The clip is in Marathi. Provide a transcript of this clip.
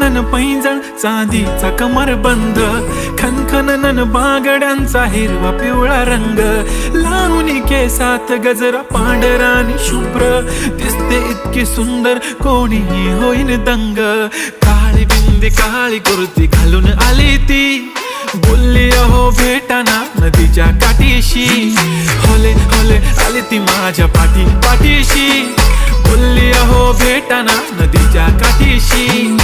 खनखनन पैंजण चांदीचा कमरबंद, खनखनन बागड्यांचा हिरवा पिवळा रंग, लावणी केसात गजरा पांढरा आणि शुभ्र, दिसते इतकी सुंदर कोणीही होईन दंग. काळी बिंदी काळी कुर्ती घालून आली ती, बोलली अहो भेटाना नदीच्या काठीशी. होले होले आली ती माझ्या पाठीशी, बोलली अहो भेटाना नदीच्या काठीशी.